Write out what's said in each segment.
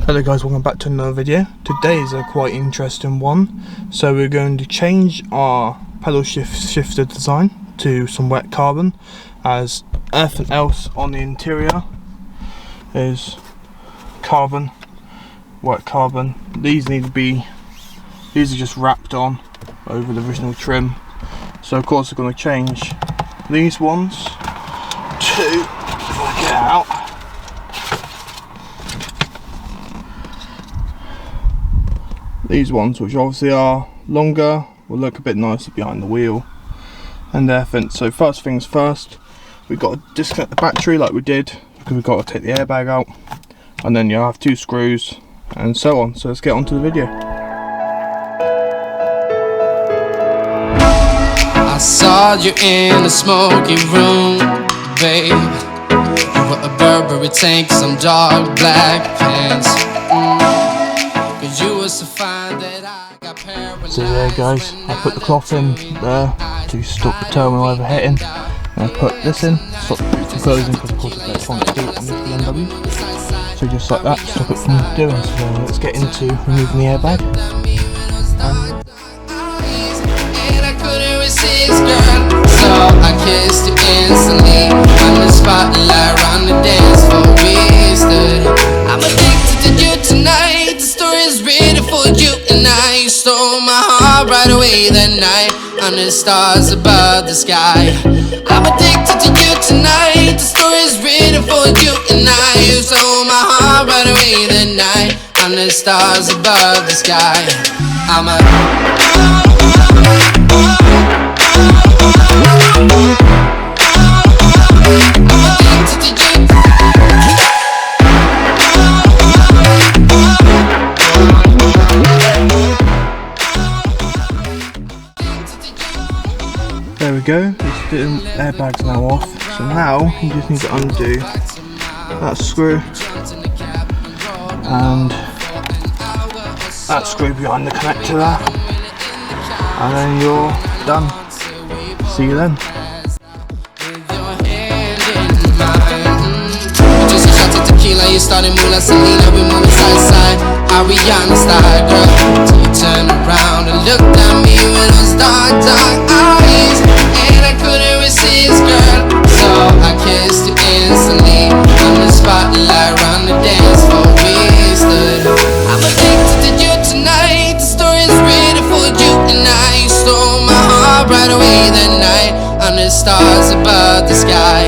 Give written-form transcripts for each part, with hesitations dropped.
Hello guys, welcome back to another video. Today is a quite interesting one. So we're going to change our pedal shifter design to some wet carbon, as everything else on the interior is carbon, wet carbon. These are just wrapped on over the original trim. So of course we're going to change these ones to, if I get out, these ones, which obviously are longer, will look a bit nicer behind the wheel and everything. So first things first, we've got to disconnect the battery like we did, because we've got to take the airbag out, and then you have 2 screws and so on. So let's get on to the video. I saw you in a smoky room, babe. You were a Burberry tank, some dark black pants. You were so fine that I got paralyzed. So there guys, I put the cloth in there to stop the terminal overheating, and I put this in, stop it from closing, because of course it's electronic steel on this BMW. So just like that, stop it from doing. So let's get into removing the airbag. And I couldn't resist, girl, so I kissed you instantly. On the spotlight, around the dance floor we stood. I'm addicted to you tonight. The story is written for you and I. You stole my heart right away that night, under stars above the sky. I'm addicted to you tonight. The story is written for you and I. You stole my heart right away that night, under stars above the sky. I'm addicted to you. There we go, the airbag's now off. So now you just need to undo that screw and that screw behind the connector there, and then you're done. See you then. Just a shot of tequila, you started moving like Selena. We moving side to side, Ariana style, girl. Till you turn around and looked at me with those dark eyes, and I couldn't resist, girl, so I kissed you instantly. On the spotlight, around the dance floor we stood. I'm addicted to you tonight. The story is written for you and I. You stole my heart right away that night, under stars above the sky.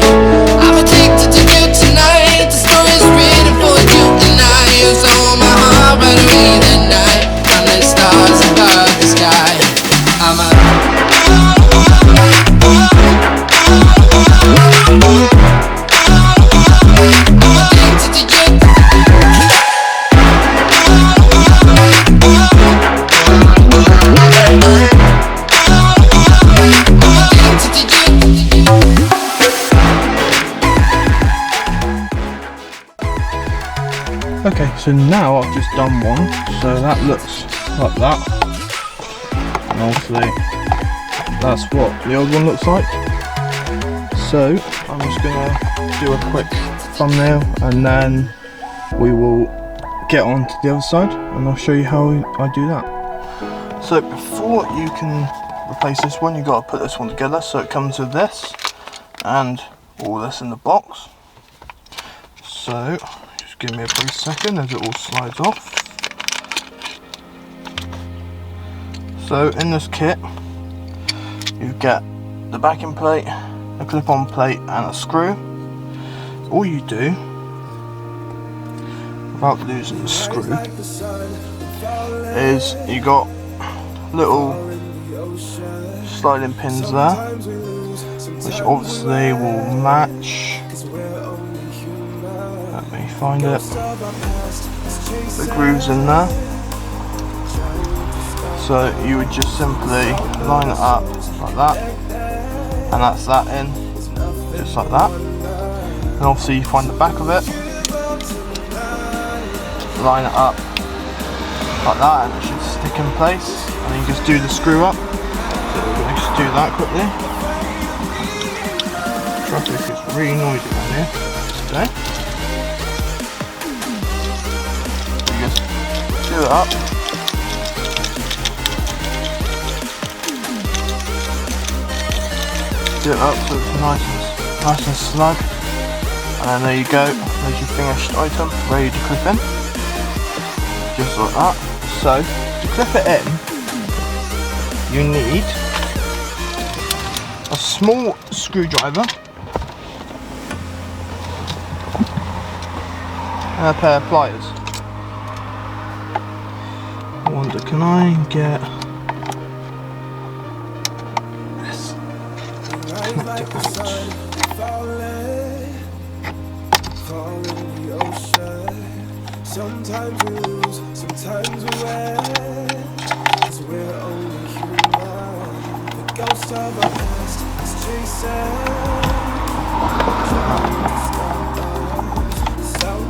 I'm addicted to you tonight. The story is written for you and I. You stole my heart right away that night, under stars above the sky. I'm addicted to you. Okay, so now I've just done one, so that looks like that, and obviously that's what the old one looks like. So I'm just going to do a quick thumbnail and then we will get on to the other side and I'll show you how I do that. So before you can replace this one, you've got to put this one together. So it comes with this and all this in the box. So just give me a brief second as it all slides off. So in this kit you get the backing plate, a clip-on plate and a screw. All you do, without losing the screw, is you got little sliding pins there, which obviously will match, let me find it, the grooves in there. So you would just simply line it up like that, and that's that in, just like that. And obviously you find the back of it, line it up like that, and it should stick in place, and then you just do the screw up. So we're going to just do that quickly. Traffic is really noisy around here today. do it up. Do it up so it's nice and snug. And then there you go, there's your finished item, ready to clip in. Just like that. So, to clip it in, you need a small screwdriver and a pair of pliers. I wonder, can I get this connected out? Sometimes we lose, sometimes we win, 'cause we're only human. The ghost of our past is chasing.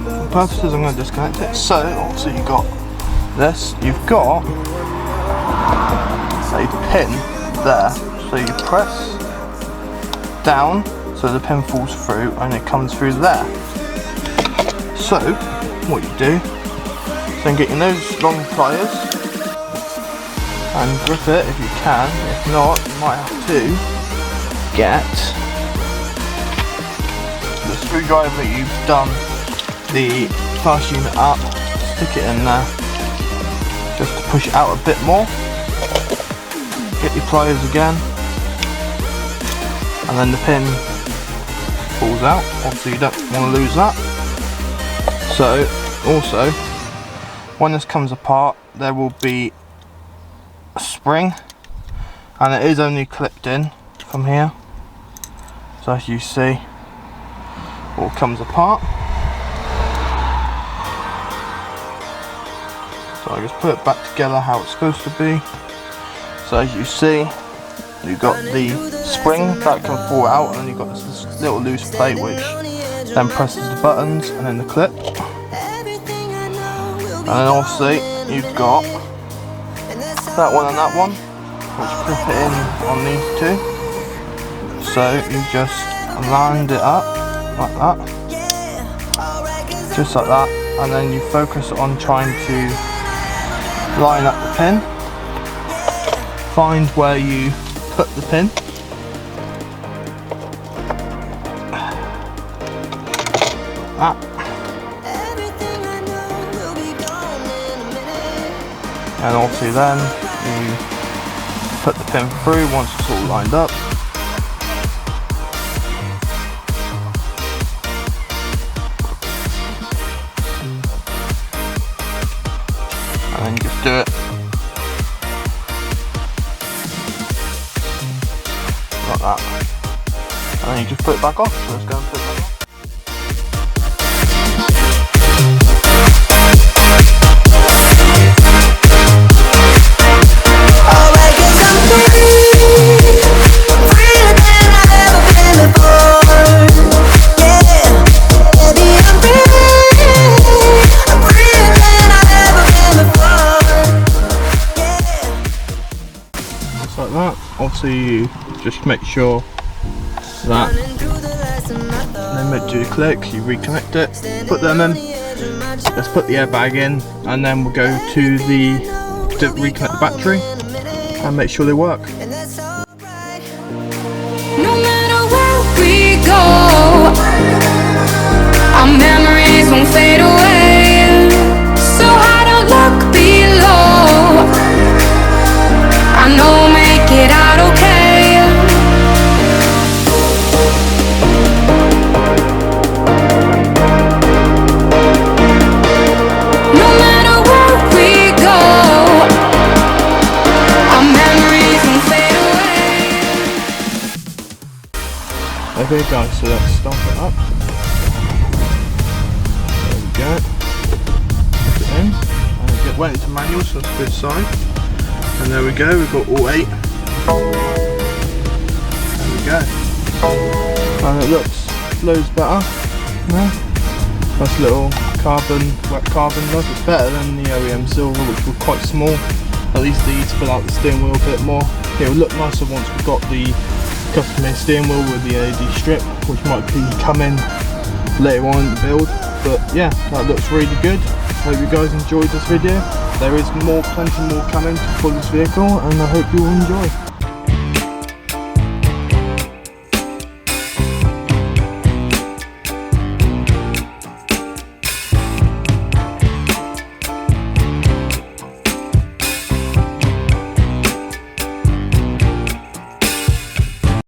For purposes, I'm going to disconnect it. So, obviously you've got this, you've got a pin there. So you press down so the pin falls through and it comes through there. So, what you do, then get your those long pliers and grip it if you can. If not, you might have to get the screwdriver that you've done the first unit up, stick it in there just to push it out a bit more. Get your pliers again, and then the pin falls out. Obviously you don't want to lose that. So, also, when this comes apart, there will be a spring, and it is only clipped in from here. So as you see, all comes apart. So I just put it back together how it's supposed to be. So as you see, you've got the spring that can fall out, and then you've got this little loose plate which then presses the buttons, and then the clip. And then obviously you've got that one and that one, which clip it in on these two. So you just land it up like that, just like that, and then you focus on trying to line up the pin. Find where you put the pin. That. And obviously then you put the pin through once it's all lined up. And then you just do it like that. And then you just put it back on. So let's go and put it back on. Like that. Obviously you just make sure that they're meant to click, you reconnect it, put them in, let's put the airbag in, and then we'll go to reconnect the battery and make sure they work. No matter where we go, our memories won't fade away, so I don't look below, I know we'll make it out okay. No matter where we go, our memories won't fade away. Okay guys, so let's start it up. There we go. Put it in. And it went into manual, so that's a good sign. And there we go, we've got all 8. There we go. And it looks loads better. Yeah. Nice little wet carbon look. It's better than the OEM silver, which were quite small. At least these fill out the steering wheel a bit more. It will look nicer once we've got the custom made steering wheel with the LED strip, which might be coming later on in the build. But yeah, that looks really good. Hope you guys enjoyed this video. There is plenty more coming for this vehicle, and I hope you will enjoy.